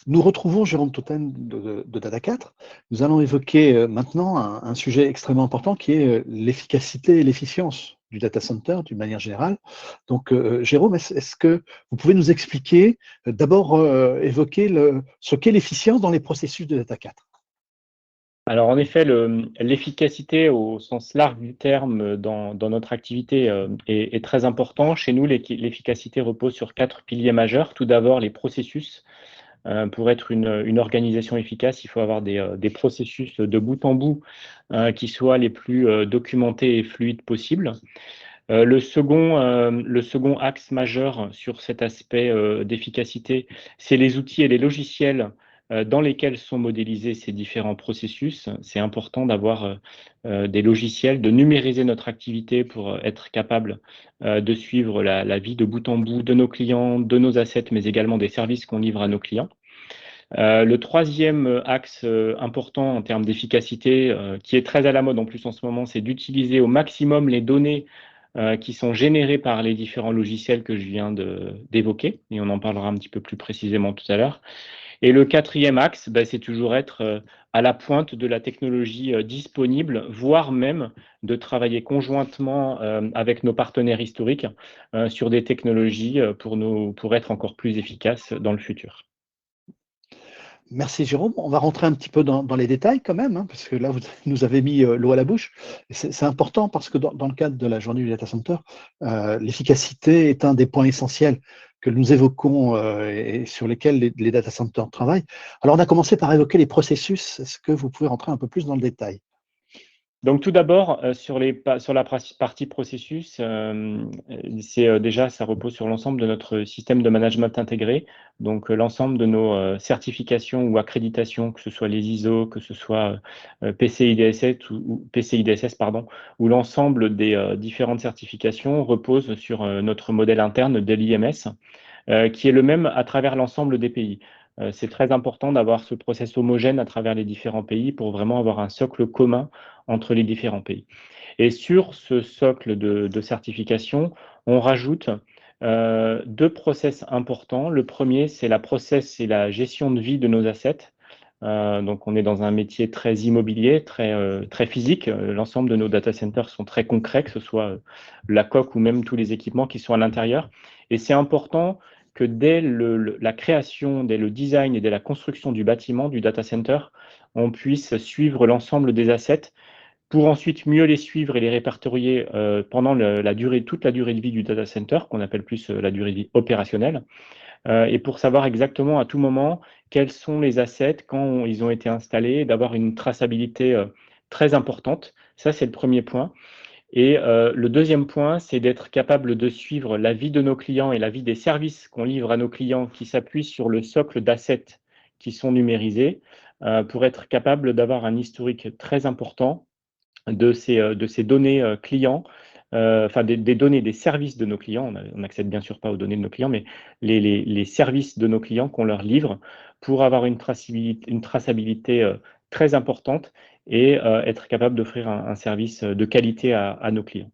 Nous retrouvons Jérôme Totten de Data 4. Nous allons évoquer maintenant un sujet extrêmement important qui est l'efficacité et l'efficience du data center d'une manière générale. Donc, Jérôme, est-ce que vous pouvez nous expliquer, d'abord évoquer ce qu'est l'efficience dans les processus de Data 4? Alors en effet, l'efficacité au sens large du terme dans notre activité est très important. Chez nous, l'efficacité repose sur 4 piliers majeurs. Tout d'abord, les processus. Pour être une organisation efficace, il faut avoir des processus de bout en bout qui soient les plus documentés et fluides possibles. Le second axe majeur sur cet aspect d'efficacité, c'est les outils et les logiciels dans lesquels sont modélisés ces différents processus. C'est important d'avoir des logiciels, de numériser notre activité pour être capable de suivre la vie de bout en bout de nos clients, de nos assets, mais également des services qu'on livre à nos clients. Le troisième axe important en termes d'efficacité, qui est très à la mode en plus en ce moment, c'est d'utiliser au maximum les données qui sont générées par les différents logiciels que je viens d'évoquer, et on en parlera un petit peu plus précisément tout à l'heure. Et le quatrième axe, c'est toujours être à la pointe de la technologie disponible, voire même de travailler conjointement avec nos partenaires historiques sur des technologies pour être encore plus efficaces dans le futur. Merci Jérôme. On va rentrer un petit peu dans les détails quand même, hein, parce que là, vous nous avez mis l'eau à la bouche. C'est important parce que dans le cadre de la journée du data center, l'efficacité est un des points essentiels que nous évoquons et sur lesquels les data centers travaillent. Alors, on a commencé par évoquer les processus. Est-ce que vous pouvez rentrer un peu plus dans le détail? Donc tout d'abord, sur la partie processus, déjà, ça repose sur l'ensemble de notre système de management intégré. Donc l'ensemble de nos certifications ou accréditations, que ce soit les ISO, que ce soit PCI DSS ou PCI DSS, pardon, ou l'ensemble des différentes certifications repose sur notre modèle interne de l'IMS, qui est le même à travers l'ensemble des pays. C'est très important d'avoir ce process homogène à travers les différents pays pour vraiment avoir un socle commun entre les différents pays. Et sur ce socle de certification, on rajoute deux process importants. Le premier, c'est la gestion de vie de nos assets. Donc, on est dans un métier très immobilier, très physique. L'ensemble de nos data centers sont très concrets, que ce soit la coque ou même tous les équipements qui sont à l'intérieur. Et c'est important que dès la création, dès le design et dès la construction du bâtiment, du data center, on puisse suivre l'ensemble des assets pour ensuite mieux les suivre et les répertorier pendant toute la durée de vie du data center, qu'on appelle plus la durée de vie opérationnelle, et pour savoir exactement à tout moment quels sont les assets, quand ils ont été installés, d'avoir une traçabilité très importante. Ça, c'est le premier point. Et le deuxième point, c'est d'être capable de suivre la vie de nos clients et la vie des services qu'on livre à nos clients qui s'appuient sur le socle d'assets qui sont numérisés pour être capable d'avoir un historique très important de ces données clients, enfin des données des services de nos clients. On n'accède bien sûr pas aux données de nos clients, mais les services de nos clients qu'on leur livre pour avoir une traçabilité très importante et être capable d'offrir un service de qualité à nos clients.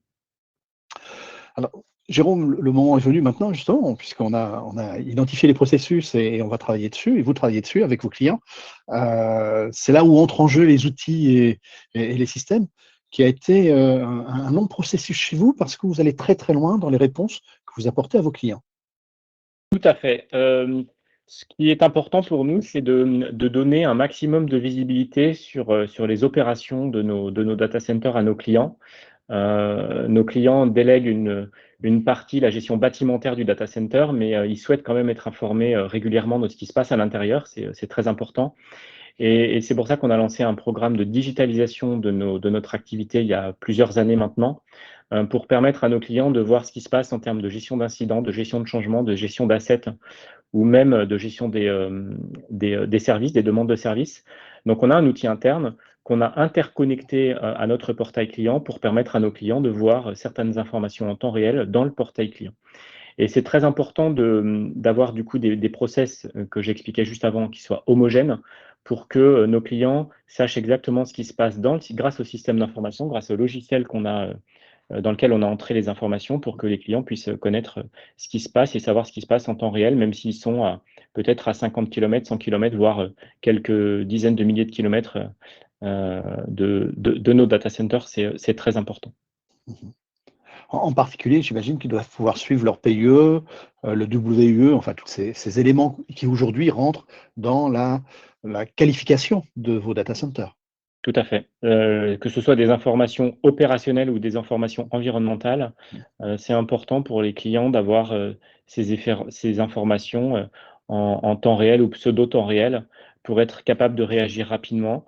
Alors, Jérôme, le moment est venu maintenant, justement, puisqu'on a identifié les processus et on va travailler dessus, et vous travaillez dessus avec vos clients. C'est là où entrent en jeu les outils et les systèmes, qui a été un long processus chez vous parce que vous allez très très loin dans les réponses que vous apportez à vos clients. Tout à fait. Ce qui est important pour nous, c'est de donner un maximum de visibilité sur les opérations de nos data centers à nos clients. Nos clients délèguent une partie, la gestion bâtimentaire du data center, mais ils souhaitent quand même être informés régulièrement de ce qui se passe à l'intérieur. C'est très important. Et c'est pour ça qu'on a lancé un programme de digitalisation de notre activité il y a plusieurs années maintenant, pour permettre à nos clients de voir ce qui se passe en termes de gestion d'incidents, de gestion de changement, de gestion d'assets, ou même de gestion des services, des demandes de services. Donc, on a un outil interne qu'on a interconnecté à notre portail client pour permettre à nos clients de voir certaines informations en temps réel dans le portail client. Et c'est très important d'avoir du coup des process que j'expliquais juste avant qui soient homogènes pour que nos clients sachent exactement ce qui se passe grâce au système d'information, grâce au logiciel qu'on a dans lequel on a entré les informations pour que les clients puissent connaître ce qui se passe et savoir ce qui se passe en temps réel, même s'ils sont peut-être à 50 km, 100 km, voire quelques dizaines de milliers de kilomètres de nos data centers. C'est très important. En particulier, j'imagine qu'ils doivent pouvoir suivre leur PIE, le WUE, enfin tous ces éléments qui aujourd'hui rentrent dans la qualification de vos data centers. Tout à fait. Que ce soit des informations opérationnelles ou des informations environnementales, c'est important pour les clients d'avoir ces informations en temps réel ou pseudo-temps réel pour être capable de réagir rapidement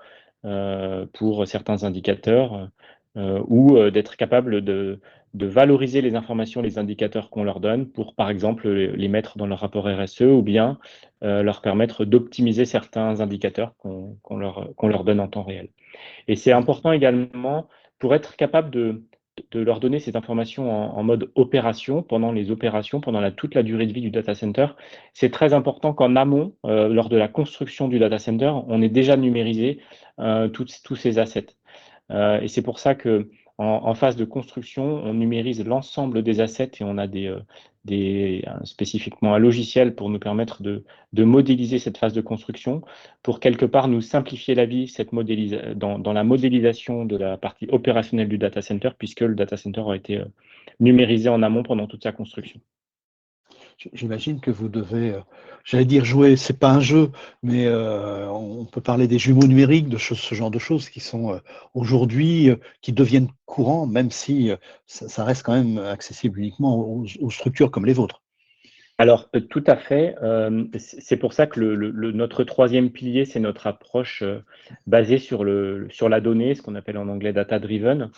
pour certains indicateurs ou d'être capable de valoriser les informations, les indicateurs qu'on leur donne pour, par exemple, les mettre dans leur rapport RSE ou bien leur permettre d'optimiser certains indicateurs qu'on leur donne en temps réel. Et c'est important également pour être capable de leur donner cette information en mode opération, pendant les opérations, pendant toute la durée de vie du data center. C'est très important qu'en amont, lors de la construction du data center, on ait déjà numérisé tous ces assets. Et c'est pour ça que en phase de construction, on numérise l'ensemble des assets et on a spécifiquement un logiciel pour nous permettre de modéliser cette phase de construction, pour quelque part nous simplifier la vie dans la modélisation de la partie opérationnelle du data center, puisque le data center a été numérisé en amont pendant toute sa construction. J'imagine que vous devez, j'allais dire jouer, c'est pas un jeu, mais on peut parler des jumeaux numériques, ce genre de choses qui sont aujourd'hui, qui deviennent courants, même si ça reste quand même accessible uniquement aux structures comme les vôtres. Alors, tout à fait. C'est pour ça que notre troisième pilier, c'est notre approche basée sur la donnée, ce qu'on appelle en anglais data-driven.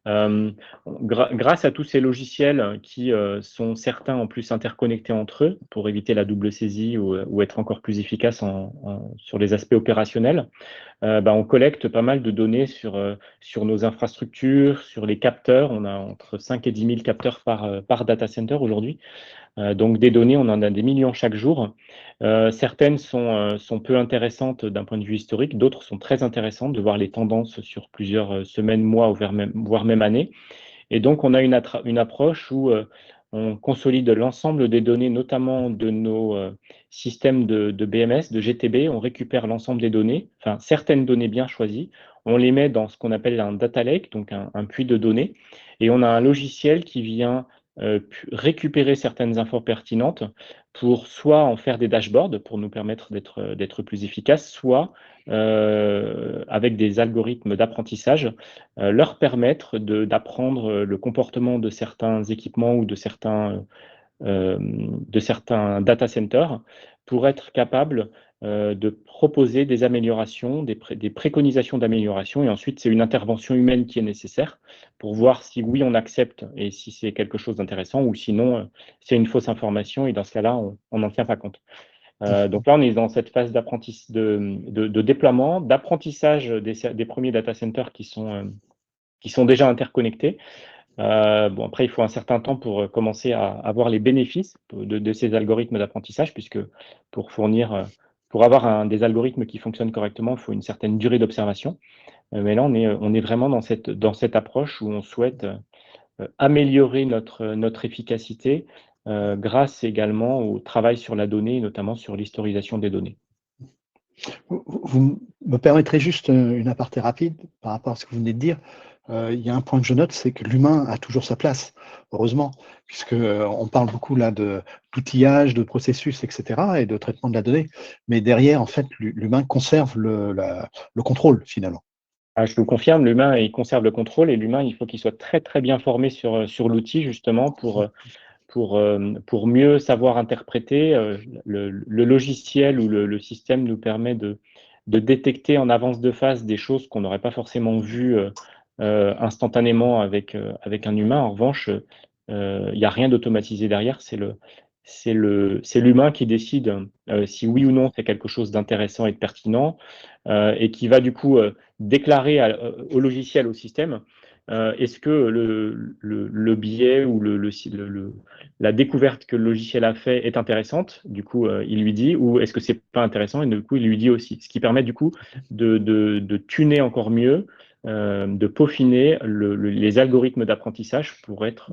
Grâce à tous ces logiciels qui sont certains en plus interconnectés entre eux pour éviter la double saisie ou être encore plus efficace sur les aspects opérationnels, on collecte pas mal de données sur nos infrastructures, sur les capteurs. On a entre 5 et 10 000 capteurs par data center aujourd'hui. Donc des données, on en a des millions chaque jour. Certaines sont peu intéressantes d'un point de vue historique, d'autres sont très intéressantes de voir les tendances sur plusieurs semaines, mois, voire même années. Et donc on a une approche où on consolide l'ensemble des données, notamment de nos systèmes de BMS, de GTB. On récupère l'ensemble des données, enfin certaines données bien choisies. On les met dans ce qu'on appelle un data lake, donc un puits de données. Et on a un logiciel qui vient récupérer certaines infos pertinentes pour soit en faire des dashboards pour nous permettre d'être plus efficaces, soit avec des algorithmes d'apprentissage, leur permettre d'apprendre le comportement de certains équipements ou de certains data centers pour être capable de proposer des améliorations, des préconisations d'amélioration. Et ensuite, c'est une intervention humaine qui est nécessaire pour voir si oui, on accepte et si c'est quelque chose d'intéressant ou sinon, c'est une fausse information et dans ce cas-là, on n'en tient pas compte. Donc là, on est dans cette phase de déploiement, d'apprentissage des premiers data centers qui sont déjà interconnectés. Après, il faut un certain temps pour commencer à avoir les bénéfices de ces algorithmes d'apprentissage, puisque pour avoir des algorithmes qui fonctionnent correctement, il faut une certaine durée d'observation. Mais là, on est vraiment dans cette approche où on souhaite améliorer notre efficacité grâce également au travail sur la donnée, et notamment sur l'historisation des données. Vous me permettrez juste une aparté rapide par rapport à ce que vous venez de dire. Il y a un point que je note, c'est que l'humain a toujours sa place, heureusement, puisque on parle beaucoup là d'outillage, de processus, etc., et de traitement de la donnée. Mais derrière, en fait, l'humain conserve le contrôle finalement. Je vous confirme, l'humain, il conserve le contrôle et l'humain, il faut qu'il soit très très bien formé sur l'outil justement pour mieux savoir interpréter. Le logiciel ou le système nous permet de détecter en avance de phase des choses qu'on n'aurait pas forcément vues instantanément avec un humain. En revanche, il n'y a rien d'automatisé derrière. C'est l'humain qui décide si oui ou non c'est quelque chose d'intéressant et de pertinent et qui va du coup déclarer au logiciel, au système, est-ce que le biais ou la découverte que le logiciel a fait est intéressante, du coup il lui dit, ou est-ce que c'est pas intéressant et du coup il lui dit aussi, ce qui permet du coup de tuner encore mieux de peaufiner les algorithmes d'apprentissage pour être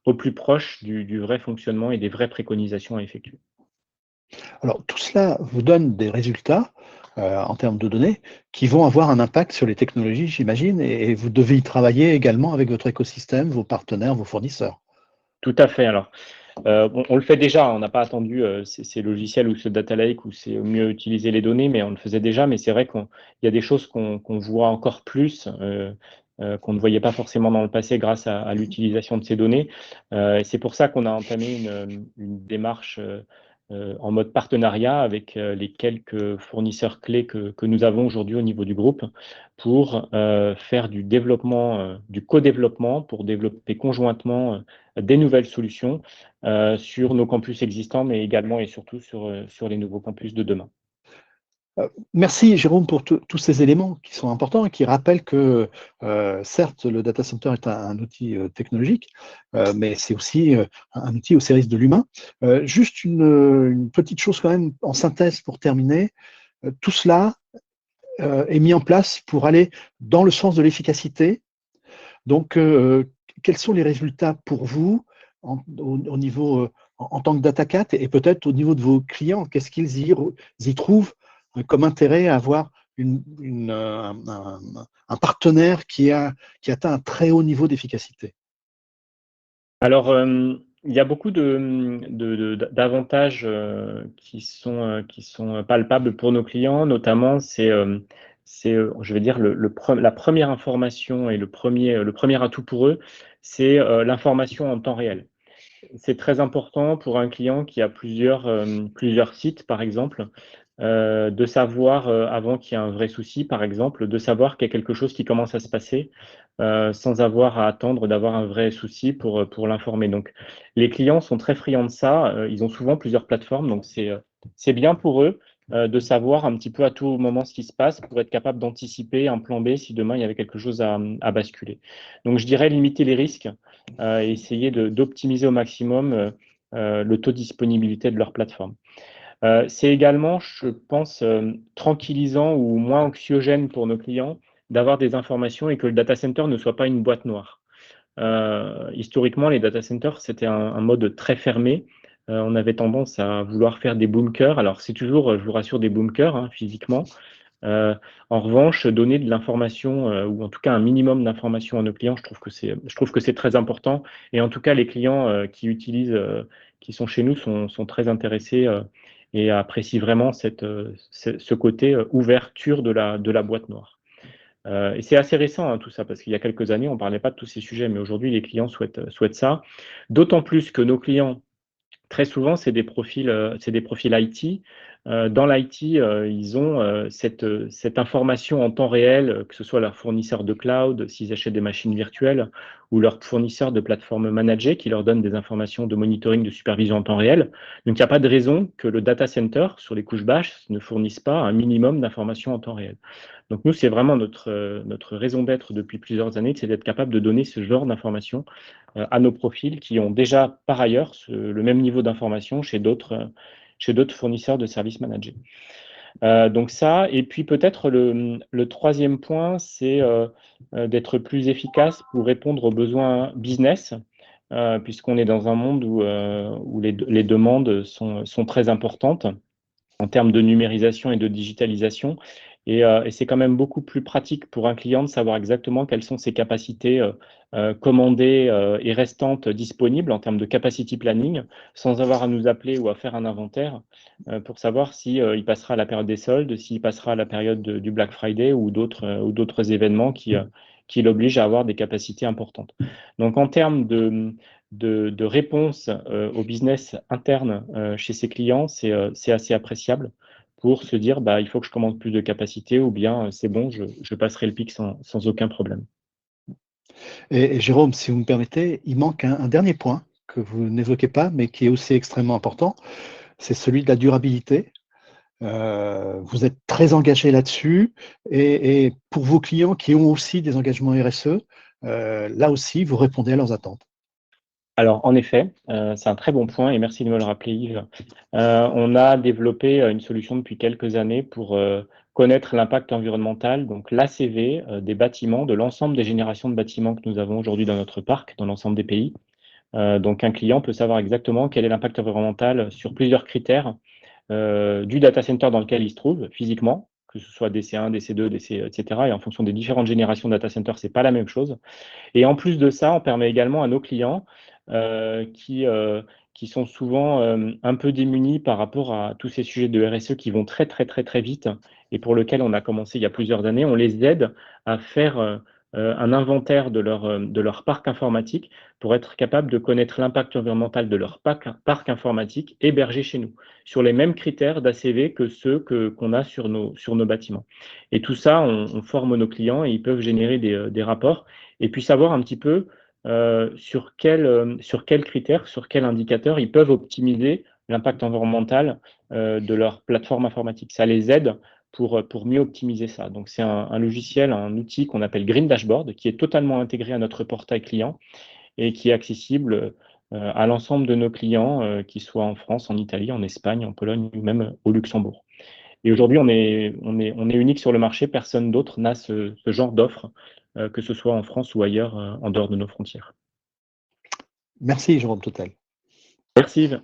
au plus proche du vrai fonctionnement et des vraies préconisations à effectuer. Alors, tout cela vous donne des résultats en termes de données qui vont avoir un impact sur les technologies, j'imagine, et vous devez y travailler également avec votre écosystème, vos partenaires, vos fournisseurs. Tout à fait. Alors, on le fait déjà, on n'a pas attendu ces logiciels ou ce data lake où c'est mieux utiliser les données, mais on le faisait déjà. Mais c'est vrai qu'il y a des choses qu'on voit encore plus, qu'on ne voyait pas forcément dans le passé grâce à l'utilisation de ces données. Et c'est pour ça qu'on a entamé une démarche en mode partenariat avec les quelques fournisseurs clés que nous avons aujourd'hui au niveau du groupe pour faire du développement, du co-développement, pour développer conjointement des nouvelles solutions sur nos campus existants, mais également et surtout sur les nouveaux campus de demain. Merci Jérôme pour tous ces éléments qui sont importants et qui rappellent que certes le data center est un outil technologique, mais c'est aussi un outil au service de l'humain. Juste une petite chose quand même en synthèse pour terminer. Tout cela est mis en place pour aller dans le sens de l'efficacité. Donc, quels sont les résultats pour vous au niveau en tant que DataCat et peut-être au niveau de vos clients? Qu'est-ce qu'ils y trouvent comme intérêt à avoir un partenaire qui atteint un très haut niveau d'efficacité? Alors, il y a beaucoup d'avantages qui sont palpables pour nos clients, notamment je vais dire, la première information et le premier atout pour eux, c'est l'information en temps réel. C'est très important pour un client qui a plusieurs sites, par exemple, de savoir, avant qu'il y ait un vrai souci, par exemple, de savoir qu'il y a quelque chose qui commence à se passer, sans avoir à attendre d'avoir un vrai souci pour l'informer. Donc, les clients sont très friands de ça. Ils ont souvent plusieurs plateformes, donc c'est bien pour eux de savoir un petit peu à tout moment ce qui se passe pour être capable d'anticiper un plan B si demain il y avait quelque chose à basculer. Donc, je dirais limiter les risques et essayer d'optimiser au maximum le taux de disponibilité de leur plateforme. C'est également, je pense, tranquillisant ou moins anxiogène pour nos clients d'avoir des informations et que le data center ne soit pas une boîte noire. Historiquement, les data centers, c'était un mode très fermé. On avait tendance à vouloir faire des bunkers. Alors, c'est toujours, je vous rassure, des bunkers hein, physiquement. En revanche, donner de l'information ou en tout cas un minimum d'informations à nos clients, je trouve que c'est très important. Et en tout cas, les clients qui sont chez nous sont très intéressés et apprécient vraiment ce côté ouverture de la boîte noire. Et c'est assez récent hein, tout ça, parce qu'il y a quelques années, on ne parlait pas de tous ces sujets, mais aujourd'hui, les clients souhaitent ça. D'autant plus que nos clients très souvent, c'est des profils IT. Dans l'IT, ils ont cette information en temps réel, que ce soit leur fournisseur de cloud, s'ils achètent des machines virtuelles, ou leur fournisseur de plateformes managées qui leur donnent des informations de monitoring, de supervision en temps réel. Donc, il n'y a pas de raison que le data center, sur les couches basses, ne fournisse pas un minimum d'informations en temps réel. Donc, nous, c'est vraiment notre raison d'être depuis plusieurs années, c'est d'être capable de donner ce genre d'informations à nos profils qui ont déjà par ailleurs le même niveau d'information chez d'autres fournisseurs de services managés. Donc ça, et puis peut-être le troisième point, c'est d'être plus efficace pour répondre aux besoins business, puisqu'on est dans un monde où les demandes sont très importantes en termes de numérisation et de digitalisation. Et c'est quand même beaucoup plus pratique pour un client de savoir exactement quelles sont ses capacités commandées et restantes disponibles en termes de capacity planning, sans avoir à nous appeler ou à faire un inventaire pour savoir si il passera à la période des soldes, s'il passera à la période du Black Friday ou d'autres événements qui l'obligent à avoir des capacités importantes. Donc en termes de réponse au business interne chez ses clients, c'est assez appréciable pour se dire bah, il faut que je commande plus de capacité ou bien c'est bon, je passerai le pic sans aucun problème. Et Jérôme, si vous me permettez, il manque un dernier point que vous n'évoquez pas, mais qui est aussi extrêmement important, c'est celui de la durabilité. Vous êtes très engagé là-dessus et pour vos clients qui ont aussi des engagements RSE, là aussi, vous répondez à leurs attentes. Alors, en effet, c'est un très bon point et merci de me le rappeler, Yves. On a développé une solution depuis quelques années connaître l'impact environnemental, donc l'ACV des bâtiments, de l'ensemble des générations de bâtiments que nous avons aujourd'hui dans notre parc, dans l'ensemble des pays. Donc un client peut savoir exactement quel est l'impact environnemental sur plusieurs critères du data center dans lequel il se trouve physiquement, que ce soit DC1, DC2, DC, etc. Et en fonction des différentes générations de data center, c'est pas la même chose. Et en plus de ça, on permet également à nos clients qui sont souvent un peu démunis par rapport à tous ces sujets de RSE qui vont très, très, très, très vite et pour lesquels on a commencé il y a plusieurs années. On les aide à faire un inventaire de leur parc informatique pour être capable de connaître l'impact environnemental de leur parc informatique hébergé chez nous, sur les mêmes critères d'ACV que ceux qu'on a sur nos bâtiments. Et tout ça, on forme nos clients et ils peuvent générer des rapports et puis savoir un petit peu sur quels critères, sur quels indicateurs ils peuvent optimiser l'impact environnemental de leur plateforme informatique. Ça les aide pour mieux optimiser ça. Donc, c'est un logiciel, un outil qu'on appelle Green Dashboard, qui est totalement intégré à notre portail client et qui est accessible à l'ensemble de nos clients, qu'ils soient en France, en Italie, en Espagne, en Pologne ou même au Luxembourg. Et aujourd'hui, on est unique sur le marché, personne d'autre n'a ce genre d'offre, que ce soit en France ou ailleurs, en dehors de nos frontières. Merci Jérôme Totel. Merci Yves.